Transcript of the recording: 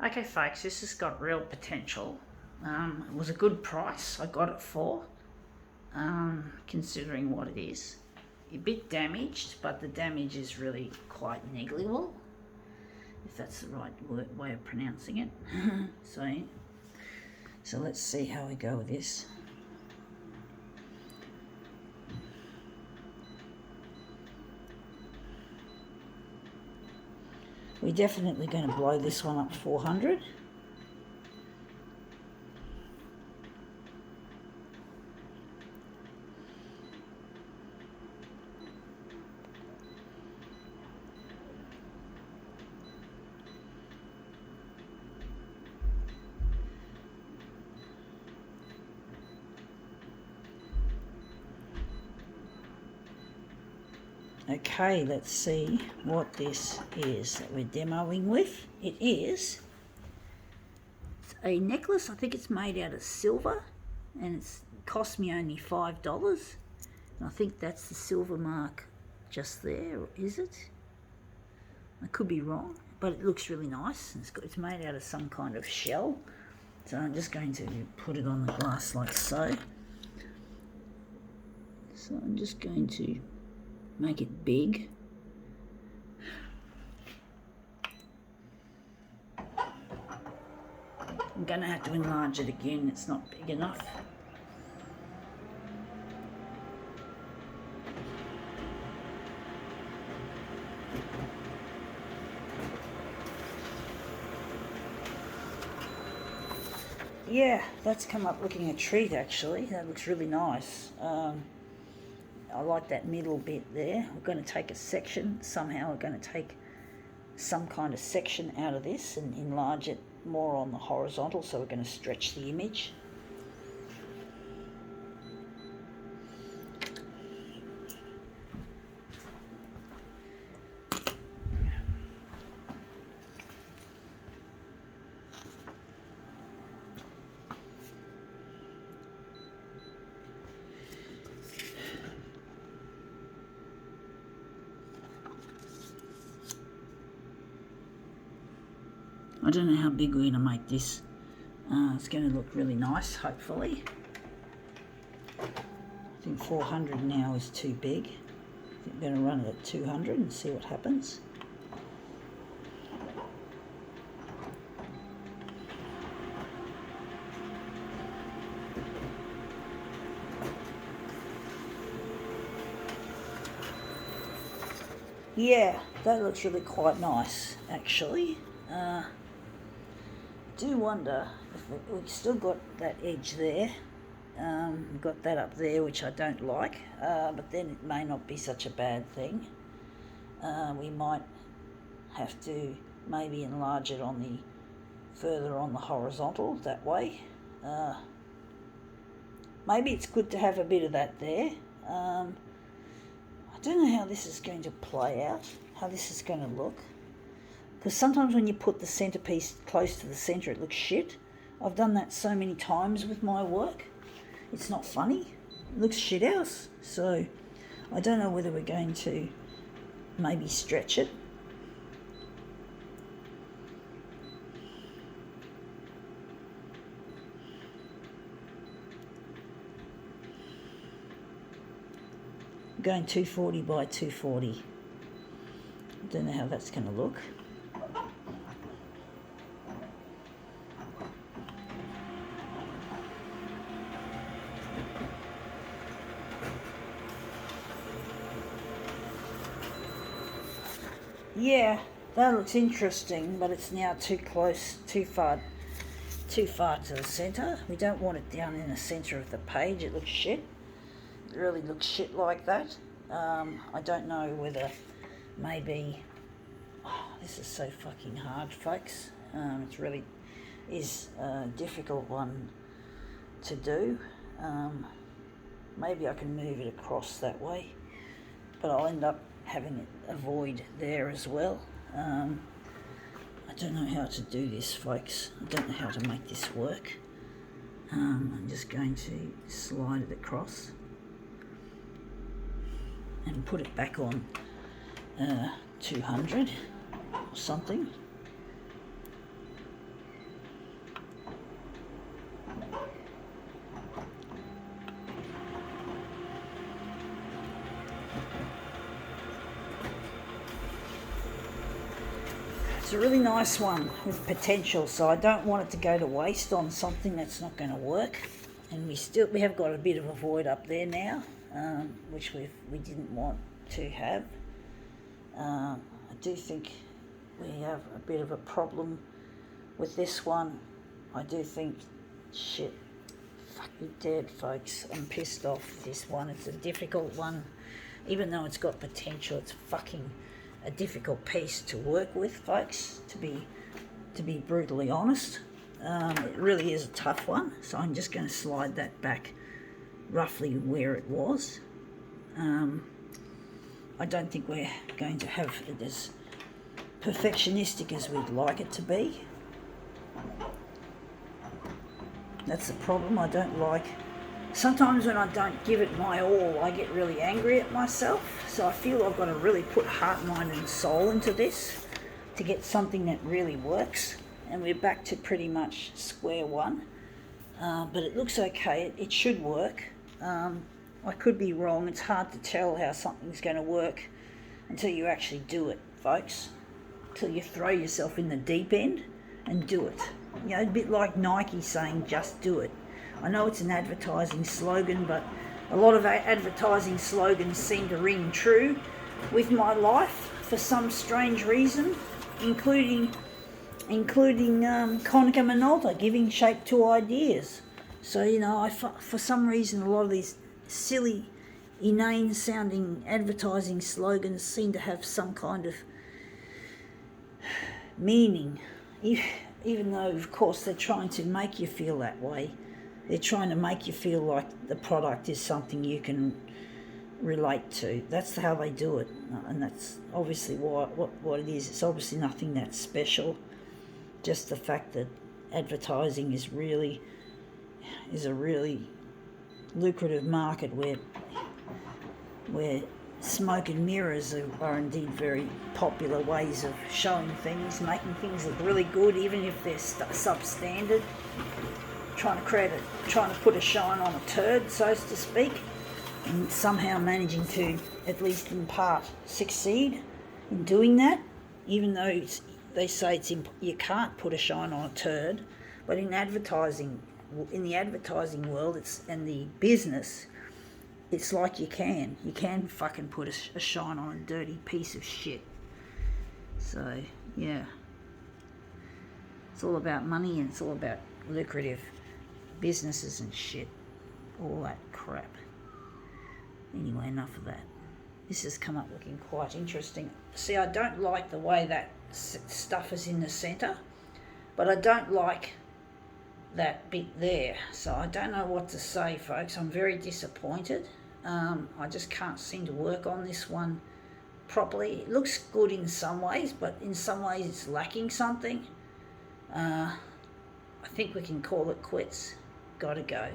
Okay folks, this has got real potential. It was a good price I got it for, considering what it is. A bit damaged, but the damage is really quite negligible, if that's the right way of pronouncing it. So let's see how we go with this. We're definitely going to blow this one up 400. Okay, let's see what this is that we're demoing with. It's a necklace. I think it's made out of silver, and it's cost me only $5. And I think that's the silver mark just there, is it? I could be wrong, but it looks really nice. It's made out of some kind of shell. So I'm just going to put it on the glass like so. So I'm just going to make it big. I'm going to have to enlarge it again, it's not big enough. Yeah, that's come up looking a treat actually. That looks really nice. I like that middle bit there. We're going to take a section, somehow we're going to take some kind of section out of this and enlarge it more on the horizontal, so we're going to stretch the image. I don't know how big we're going to make this. It's going to look really nice, hopefully. I think 400 now is too big. I think I'm going to run it at 200 and see what happens. Yeah, that looks really quite nice, actually. Do wonder if we've still got that edge there. Got that up there, which I don't like, but then it may not be such a bad thing. We might have to maybe enlarge it on the further on the horizontal that way. Maybe it's good to have a bit of that there. I don't know how this is going to play out, how this is going to look. Because sometimes when you put the centrepiece close to the centre, it looks shit. I've done that so many times with my work. It's not funny. It looks shit house. So I don't know whether we're going to maybe stretch it. I'm going 240 by 240. I don't know how that's going to look. Yeah, that looks interesting, but it's now too close, too far to the centre. We don't want it down in the centre of the page. It looks shit. It really looks shit like that. I don't know whether maybe... Oh, this is so fucking hard, folks. It really is a difficult one to do. Maybe I can move it across that way, but I'll end up having a void there as well. I don't know how to do this, folks. I don't know how to make this work. I'm just going to slide it across and put it back on 200 or something. It's a really nice one with potential, so I don't want it to go to waste on something that's not going to work. And we have got a bit of a void up there now, which we didn't want to have. I do think we have a bit of a problem with this one. I do think, shit, fuck me dead, folks. I'm pissed off with this one. It's a difficult one. Even though it's got potential, it's fucking a difficult piece to work with, folks, to be brutally honest. It really is a tough one, so I'm just going to slide that back roughly where it was. I don't think we're going to have it as perfectionistic as we'd like it to be. That's the problem. I don't like... Sometimes when I don't give it my all, I get really angry at myself. So I feel I've got to really put heart, mind and soul into this to get something that really works. And we're back to pretty much square one. But it looks okay. It should work. I could be wrong. It's hard to tell how something's going to work until you actually do it, folks. Until you throw yourself in the deep end and do it. You know, a bit like Nike saying, just do it. I know it's an advertising slogan, but a lot of advertising slogans seem to ring true with my life for some strange reason, including Konica Minolta, giving shape to ideas. So, you know, for some reason, a lot of these silly, inane-sounding advertising slogans seem to have some kind of meaning, even though, of course, they're trying to make you feel that way. They're trying to make you feel like the product is something you can relate to. That's how they do it, and that's obviously what it is. It's obviously nothing that special. Just the fact that advertising is a really lucrative market where smoke and mirrors are indeed very popular ways of showing things, making things look really good, even if they're substandard. Trying to put a shine on a turd, so to speak, and somehow managing to, at least in part, succeed in doing that, even though they say you can't put a shine on a turd. But in the advertising world, and the business, it's like you can fucking put a shine on a dirty piece of shit. So yeah, it's all about money, and it's all about lucrative businesses and shit, all that crap. Anyway, enough of that. This has come up looking quite interesting. See, I don't like the way that stuff is in the centre, but I don't like that bit there. So I don't know what to say, folks. I'm very disappointed. I just can't seem to work on this one properly. It looks good in some ways, but in some ways it's lacking something. I think we can call it quits. Gotta go.